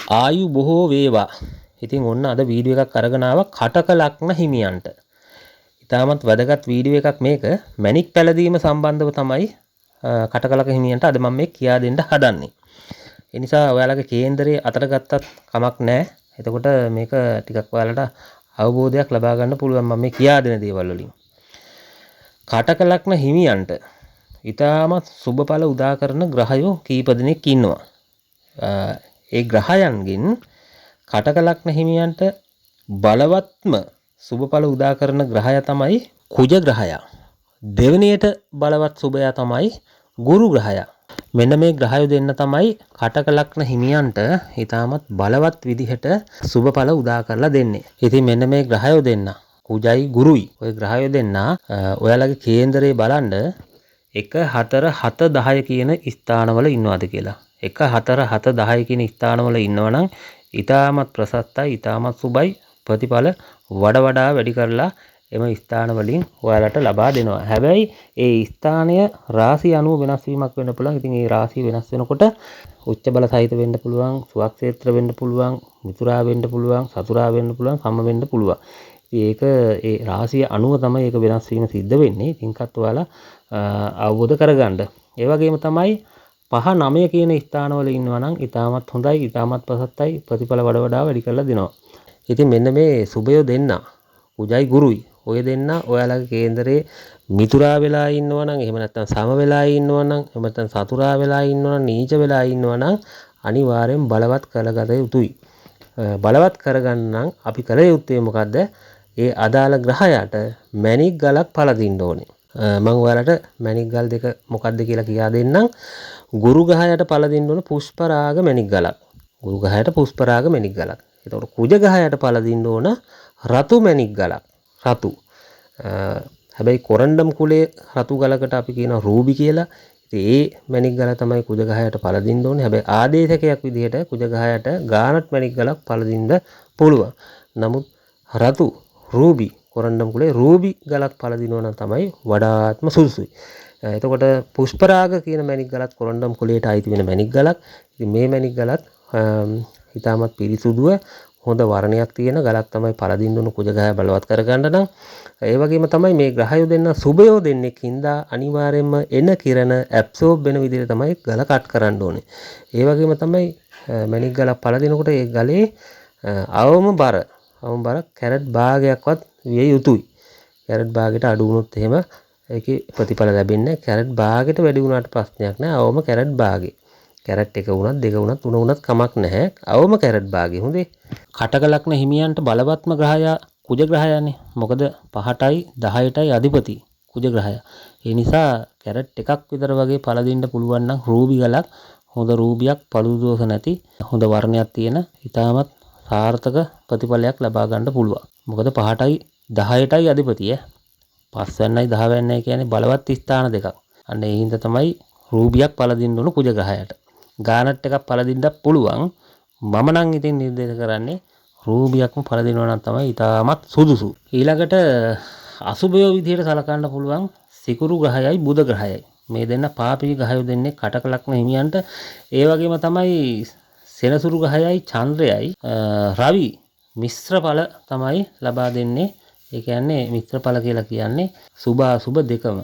ආයු බොහෝ වේවා. ඉතින් ඔන්න අද වීඩියෝ එකක් අරගෙන ආවා කටක ලග්න හිමියන්ට. ඉතාමත් වැදගත් වීඩියෝ එකක් මේක. මැණික් පැලදීම සම්බන්ධව තමයි කටක ලග්න හිමියන්ට අද මම මේ කියා දෙන්න හදන්නේ. ඒ නිසා ඔයාලගේ කේන්දරේ අතට ගත්තත් කමක් නැහැ. එතකොට මේක ටිකක් ඔයාලට අවබෝධයක් ලබා ගන්න පුළුවන් මම මේ කියා දෙන දේවල් වලින්. කටක ලග්න හිමියන්ට ඉතාමත් සුබඵල උදා කරන ග්‍රහයෝ කීප දෙනෙක් ඉන්නවා. ඒ ග්‍රහයන්ගෙන් කටක ලග්න හිමියන්ට බලවත්ම සුබඵල උදා කරන ග්‍රහය තමයි කුජ ග්‍රහයා. දෙවෙනියට බලවත් සුබයා තමයි ගුරු ග්‍රහයා. මෙන්න මේ ග්‍රහයෝ දෙන්න තමයි කටක ලග්න හිමියන්ට ඉතාමත් බලවත් විදිහට සුබඵල උදා කරලා දෙන්නේ. ඉතින් මෙන්න මේ ග්‍රහයෝ දෙන්න කුජයි ගුරුයි. ওই ග්‍රහයෝ දෙන්න ඔයාලගේ කේන්දරේ බලන්න 1 4 7 10 කියන ස්ථානවල ඉන්නවාද කියලා. 1 4 7 10 කියන ස්ථානවල ඉන්නවනම් ඊටමත් ප්‍රසත්තයි ඊටමත් සුබයි ප්‍රතිඵල වඩා වැඩි කරලා එම ස්ථාන වලින් ඔයාලට ලබා දෙනවා. හැබැයි ඒ ස්ථානය රාශිය අනුව වෙනස් වීමක් වෙන්න පුළුවන්. ඉතින් ඒ රාශිය වෙනස් වෙනකොට උච්ච බල සහිත වෙන්න පුළුවන්, සුවක්ෂේත්‍ර වෙන්න පුළුවන්, මිතුරා වෙන්න පුළුවන්, සතුරා වෙන්න පුළුවන්, සම වෙන්න පුළුවන්. ඒක ඒ රාශිය අනුව තමයි ඒක වෙනස් වීම සිද්ධ වෙන්නේ. ඉතින්කත් ඔයාලා අවබෝධ කරගන්න. ඒ වගේම තමයි 5 9 කියන ස්ථානවල ඉන්නවා නම් ඊටමත් හොඳයි, ඊටමත් ප්‍රසත්තයි ප්‍රතිඵල වඩා වැඩි කරලා දෙනවා. ඉතින් මෙන්න මේ සුබය දෙන්න කුජයි ගුරුයි ඔය දෙන්න ඔයාලගේ කේන්දරේ මිතුරා වෙලා ඉන්නවා නම් එහෙම නැත්නම් සම වෙලා ඉන්නවා නම් එහෙම නැත්නම් සතුරා වෙලා ඉන්නවා නම් නීච වෙලා ඉන්නවා නම් අනිවාර්යෙන් බලවත් කරගත යුතුයි. බලවත් කරගන්න නම් අපි කළ යුත්තේ මොකද්ද? ඒ අදාළ ග්‍රහයට මැණික් ගලක් පළදින්න ඕනේ. මම ඔයාලට මැණික් ගල් දෙක මොකක්ද කියලා කියා දෙන්නම්. ගුරු ග්‍රහයට පළදින්න ඕන පුෂ්පරාග මැණික් ගලක්. ගුරු ග්‍රහයට පුෂ්පරාග මැණික් ගලක්. එතකොට කුජ ග්‍රහයට පළදින්න ඕන රතු මැණික් ගලක්. රතු. හැබැයි කොරන්ඩම් කුලේ රතු ගලකට අපි කියනවා රූබි කියලා. ඉතින් ඒ මැණික් ගල තමයි කුජ ග්‍රහයට පළදින්න ඕනේ. හැබැයි ආදේශකයක් විදිහට කුජ ග්‍රහයට ගානට් මැණික් ගලක් පළදින්න පුළුවන්. නමුත් රතු රූබි කොරන්ඩම් කුලේ රූබි ගලක් පළදිනවා නම් තමයි වඩාත්ම සුදුසුයි. එතකොට පුෂ්පරාග කියන මැණික් ගලත් කොරන්ඩම් කුලයට අයිති වෙන මැණික් ගලක්. ඉතින් මේ මැණික් ගලත් ඊටමත් පිරිසුදුව හොඳ වර්ණයක් තියෙන ගලක් තමයි පළදින්න උණු කුජ ග්‍රහය බලවත් කරගන්න නම්. ඒ වගේම තමයි මේ ග්‍රහයෝ දෙන්න සුබයෝ දෙන්නෙක් හින්දා අනිවාර්යයෙන්ම එන කිරණ ඇබ්සෝබ් වෙන විදිහට තමයි ගල කට් කරන්න ඕනේ. ඒ වගේම තමයි මැණික් ගලක් පළදිනකොට ඒ ගලේ අවම බර කැරට් භාගයක්වත් විය යුතුයි. කැරට් භාගයට අඩු වුණොත් එහෙම ඒකේ ප්‍රතිඵල ලැබෙන්නේ නැහැ. කැරට් භාගයට වැඩි වුණාට ප්‍රශ්නයක් නැහැ. අවම කැරට් භාගේ. කැරට් එක වුණත් දෙක වුණත් තුන වුණත් කමක් නැහැ. අවම කැරට් භාගේ හොඳේ. කටක ලග්න හිමියන්ට බලවත්ම ග්‍රහයා කුජ ග්‍රහයනේ. මොකද 5ටයි 10ටයි අධිපති කුජ ග්‍රහය. ඒ නිසා කැරට් එකක් විතර වගේ පළදින්න පුළුවන් නම් රූබි ගලක් හොඳ රූබියක් පළුදු දෝෂ නැති හොඳ වර්ණයක් තියෙන ඊටමත් සාර්ථක ප්‍රතිඵලයක් ලබා ගන්න පුළුවන්. මොකද 5ටයි 10ටයි අධිපති පස්වැන්නයි 10 වැන්නයි කියන්නේ බලවත් ස්ථාන දෙකක්. අන්න ඒ හින්දා තමයි රූබියක් පළදින්න උණු කුජ ග්‍රහයට. ගානට් එකක් පළදින්නත් පුළුවන්. මම නම් ඉතින් නිර්දේශ කරන්නේ රූබියක්ම පළදිනවා නම් තමයි ඊටමත් සුදුසු. ඊළඟට අසුබය විදිහට සලකන්න පුළුවන් සිකුරු ග්‍රහයයි බුධ ග්‍රහයයි. මේ දෙන්න පාපී ග්‍රහයෝ දෙන්නේ කටක ලග්න හිමියන්ට. ඒ වගේම තමයි සෙනසුරු ග්‍රහයයි චන්ද්‍රයයි රවි මිශ්‍ර ඵල තමයි ලබා දෙන්නේ. ඒ කියන්නේ මිශ්‍ර ඵල කියලා කියන්නේ සුභ අසුභ දෙකම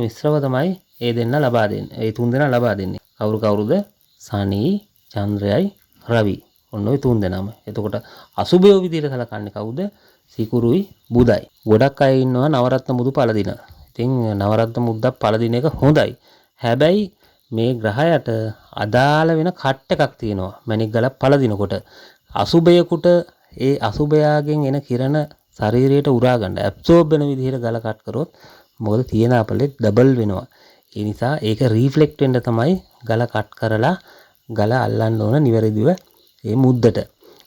මිශ්‍රව තමයි ඒ දෙන්න ලබා දෙන්නේ. ඒ තුන් දෙනා ලබා දෙන්නේ. කවුරුද? සනි, චන්ද්‍රයයි, රවි. ඔන්න ඔය තුන් දෙනාම. එතකොට අසුභය විදිහට සලකන්නේ කවුද? සිකුරුයි, බුදයි. ගොඩක් අය ඉන්නවා නවරත්න මුදු පළදින. ඉතින් නවරත්න මුද්දක් පළදින එක හොඳයි. හැබැයි මේ ග්‍රහයට අදාළ වෙන කට් එකක් තියෙනවා. මැණික් ගලක් පළදිනකොට අසුභයකට ඒ අසුභයාගෙන් එන කිරණ ශරීරයට උරා ගන්න ඇබ්සෝබ් වෙන විදිහට ගල කට් කරොත් මොකද තියෙන අපලෙත් ඩබල් වෙනවා. ඒ නිසා ඒක රීෆ්ලෙක්ට් වෙන්න තමයි ගල කට් කරලා ගල අල්ලන්න ඕන නිවැරදිව ඒ මුද්දට.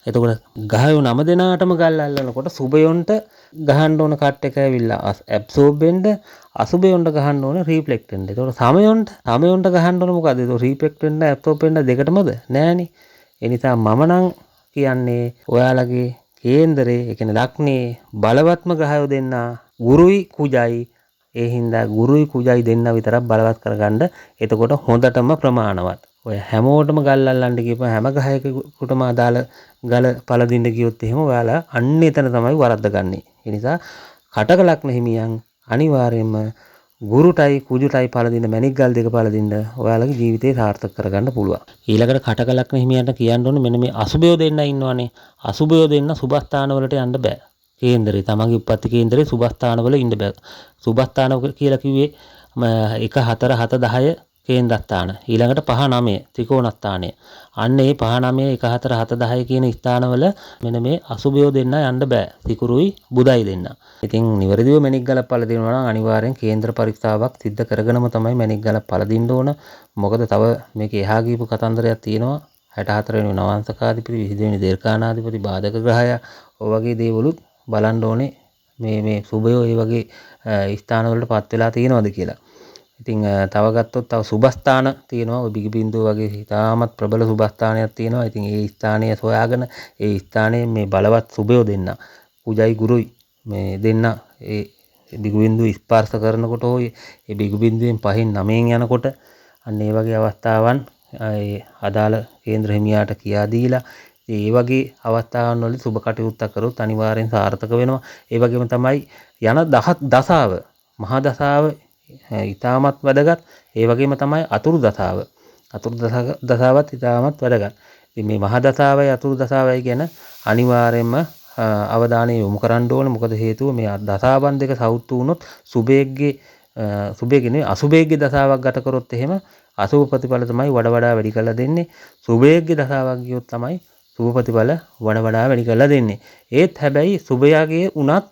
එතකොට ගහයෝ 9 දෙනාටම ගල් අල්ලනකොට සුභයොන්ට ගහන්න ඕන කට් එක ඇවිල්ලා ඇබ්සෝබ් වෙන්න, අසුභයොන්ට ගහන්න ඕන රීෆ්ලෙක්ට් වෙන්න. එතකොට සමයොන්ට ගහන්න ඕන මොකද? ඒක රීෆ්ලෙක්ට් වෙන්න, ඇබ්සෝබ් වෙන්න දෙකටමද? නෑනේ. ඒ නිසා මම නම් කියන්නේ ඔයාලගේ කේන්දරේ, ඒ කියන්නේ ලග්නේ බලවත්ම ග්‍රහයෝ දෙන්න ගුරුයි කුජයි. ඒ හින්දා ගුරුයි කුජයි දෙන්න විතරක් බලවත් කරගන්න. එතකොට හොඳටම ප්‍රමාණවත්. ඔය හැමෝටම ගල් අල්ලන්න ගියපම හැම ගහයකටම අදාළ ගල පළදින්න ගියොත් එහෙම ඔයාලා අන්න එතන තමයි වරද්ද ගන්නෙ. ඒ නිසා කටකලක්න හිමියන් අනිවාර්යයෙන්ම ගුරුටයි කුජුටයි පළදින්න මැණික් ගල් දෙක පළදින්න ඔයාලගේ ජීවිතේ සාර්ථක කරගන්න පුළුවන්. ඊළඟට කටකලක්න හිමියන්ට කියන්න ඕනේ මෙන්න මේ අසුබයෝ දෙන්න ඉන්නවනේ. අසුබයෝ දෙන්න සුබස්ථාන වලට යන්න බෑ. කේන්දරේ තමන්ගේ උප්පත්ති කේන්දරේ සුබස්ථාන වල ඉන්න බෑ. සුබස්ථාන කියලා කිව්වේ 1 4 7 10 කේන්ද්‍රස්ථාන. ඊළඟට 5 9 ත්‍රිකෝණස්ථානය. අන්න ඒ 5 9 1 4 7 10 කියන ස්ථානවල මෙන්න මේ අසුබයෝ දෙන්න යන්න බෑ. සිකුරුයි බුදයි දෙන්න. ඉතින් නිවැරදිව මැණික් ගල පළදිනවා නම් අනිවාර්යෙන් කේන්ද්‍ර පරීක්ෂාවක් සිද්ධ කරගෙනම තමයි මැණික් ගල පළදින්න ඕන. මොකද තව මේක එහා ගියපු කතන්දරයක් තියෙනවා. 64 වෙනි නවාංශකාධිපති 22 වෙනි දීර්ඝානාධිපති බාධක ග්‍රහය ඔය වගේ දේවලුත් බලන්න ඕනේ මේ සුබයෝ ඒ වගේ ස්ථානවලට පත් වෙලා තියෙනවද කියලා. ඉතින් තව ගත්තොත් තව සුබස්ථාන තියෙනවා. ඔය බිග බින්දුව වගේ ඉතාමත් ප්‍රබල සුබස්ථානයක් තියෙනවා. ඉතින් ඒ ස්ථානය සොයාගෙන ඒ ස්ථානයේ මේ බලවත් සුබයෝ දෙන්න කුජයි ගුරුයි මේ දෙන්න ඒ බිග බින්දුව ස්පර්ශ කරනකොට හොයි ඒ බිග බින්දුවෙන් 5න් 9න් යනකොට අන්න ඒ වගේ අවස්ථාවන් ඒ අදාළ කේන්ද්‍ර හිමියාට කියා දීලා ඒ වගේ අවස්ථාවන් වල සුබ කටයුත්තක් කරොත් අනිවාර්යෙන් සාර්ථක වෙනවා. ඒ වගේම තමයි යන දසාව මහා දසාව ඉතාමත් වැදගත්. ඒ වගේම තමයි අතුරු දසාව. අතුරු දසාවත් ඉතාමත් වැදගත්. ඉතින් මේ මහා දසාවයි අතුරු දසාවයි කියන අනිවාර්යයෙන්ම අවධානය යොමු කරන්න ඕනේ. මොකද හේතුව මේ දසාවන් දෙක සවුත්තු වුණොත් සුබේගේ නෙවෙයි අසුබේගේ දසාවක් ගත කරොත් එහෙම අසුබ ප්‍රතිඵල තමයි වඩා වැඩි කරලා දෙන්නේ. සුබේගේ දසාවක් ගියොත් තමයි සුබ ප්‍රතිඵල වඩා වැඩි කරලා දෙන්නේ. ඒත් හැබැයි සුබයාගේ උනත්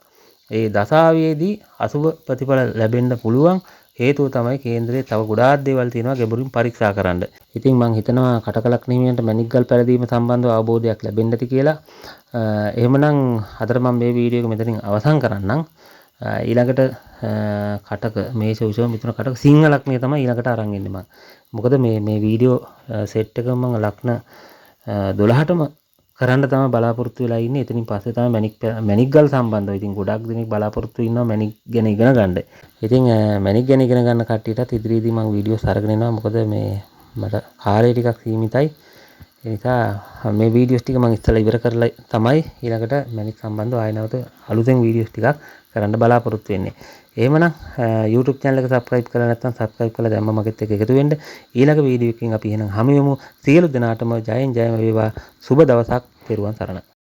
ඒ දසාවේදී අසුබ ප්‍රතිඵල ලැබෙන්න පුළුවන්. හේතුව තමයි කේන්ද්‍රයේ තව ගොඩාක් දේවල් තියෙනවා ගැඹුරින් පරීක්ෂා කරන්න. ඉතින් මම හිතනවා කටකලක් නිහිමියන්ට මැණික් ගල් පැලදීම සම්බන්ධව අවබෝධයක් ලැබෙන්න ඇති කියලා. එහෙමනම් අදට මම මේ වීඩියෝ එක මෙතනින් අවසන් කරන්නම්. ඊළඟට කටක මේෂ වෘෂභ මිථුන කටක සිංහ ලග්නය තමයි ඊළඟට අරන් ඉන්නේ මම. මොකද මේ වීඩියෝ සෙට් එක මම ලග්න 12ටම කරන්න තමයි බලාපොරොත්තු වෙලා ඉන්නේ. එතනින් පස්සේ තමයි මැණික් ගල් සම්බන්ධව. ඉතින් ගොඩක් දෙනෙක් බලාපොරොත්තු ඉන්නවා මැණික් ගැන ඉගෙන ගන්න. ඉතින් මැණික් ගැන ඉගෙන ගන්න කට්ටියටත් ඉදිරියේදී මම වීඩියෝස් අරගෙන එනවා. මොකද මට කාලය ටිකක් සීමිතයි. ඒ නිසා මේ වීඩියෝස් ටික මම ඉස්සෙල්ලා ඉවර කරලා තමයි ඊළඟට මැණික් සම්බන්ධව ආයෙ නැවත අලුතෙන් වීඩියෝස් ටිකක් කරන්න බලාපොරොත්තු වෙන්නේ. එහෙමනම් YouTube channel එක subscribe කරලා නැත්නම් subscribe කරලා දැම්ම මගෙත් එක්ක එකතු වෙන්න. ඊළඟ වීඩියෝ එකකින් අපි එහෙනම් හමු වෙමු. සියලු දෙනාටම ජයෙන් ජයම වේවා. සුබ දවසක්. පෙරුවන් සරණයි.